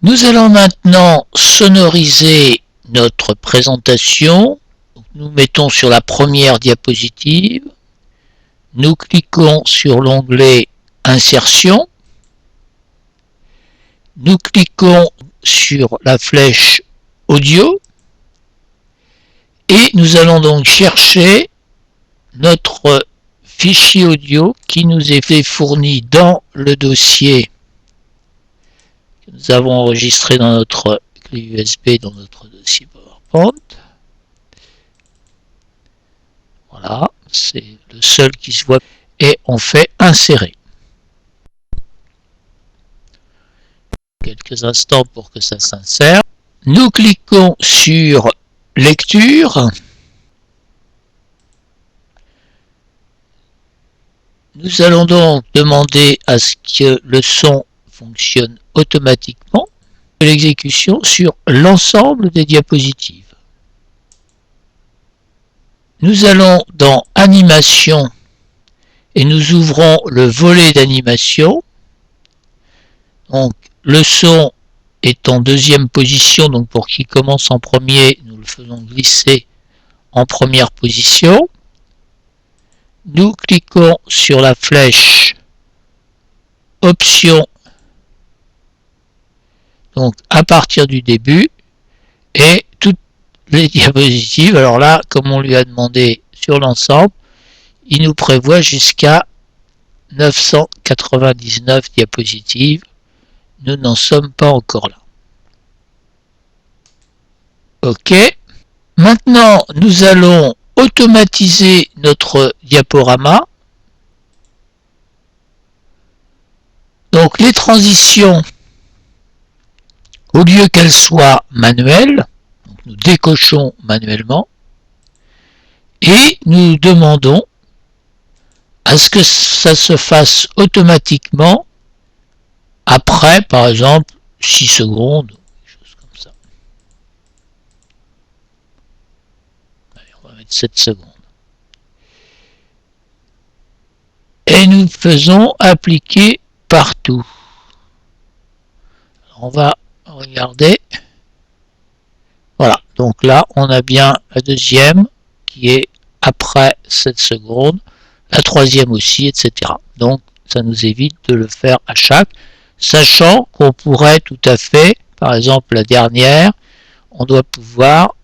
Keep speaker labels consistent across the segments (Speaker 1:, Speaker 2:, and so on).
Speaker 1: Nous allons maintenant sonoriser notre présentation. Nous mettons sur la première diapositive. Nous cliquons sur l'onglet Insertion. Nous cliquons sur la flèche Audio. Et nous allons donc chercher notre fichier audio qui nous est fait fourni dans le dossier que nous avons enregistré dans notre clé USB dans notre dossier PowerPoint. Voilà, c'est le seul qui se voit et on fait insérer. Quelques instants pour que ça s'insère. Nous cliquons sur lecture. Nous allons donc demander à ce que le son fonctionne automatiquement de l'exécution sur l'ensemble des diapositives. Nous allons dans Animation et nous ouvrons le volet d'animation. Donc le son est en deuxième position, donc pour qu'il commence en premier, nous le faisons glisser en première position. Nous cliquons sur la flèche Options, donc à partir du début, et toutes les diapositives. Alors là, comme on lui a demandé sur l'ensemble, il nous prévoit jusqu'à 999 diapositives. Nous n'en sommes pas encore là. OK. Maintenant, nous allons automatiser notre diaporama. Donc les transitions, au lieu qu'elles soient manuelles, donc nous décochons manuellement et nous demandons à ce que ça se fasse automatiquement après, par exemple, 6 secondes, quelque chose comme ça. Allez, on va mettre 7 secondes. Et nous faisons appliquer partout. Alors on va regarder. Voilà, donc là, on a bien la deuxième qui est après 7 secondes, la troisième aussi, etc. Donc, ça nous évite de le faire à chaque, sachant qu'on pourrait tout à fait, par exemple la dernière, on doit pouvoir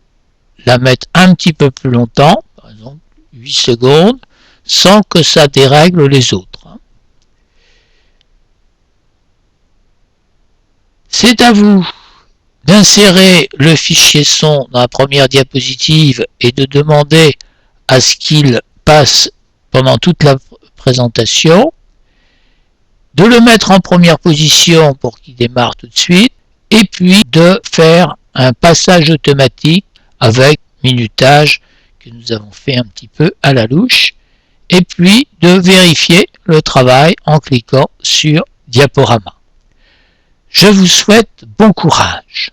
Speaker 1: la mettre un petit peu plus longtemps, par exemple 8 secondes, sans que ça dérègle les autres. C'est à vous d'insérer le fichier son dans la première diapositive et de demander à ce qu'il passe pendant toute la présentation, de le mettre en première position pour qu'il démarre tout de suite, et puis de faire un passage automatique avec minutage que nous avons fait un petit peu à la louche, et puis de vérifier le travail en cliquant sur Diaporama. Je vous souhaite bon courage.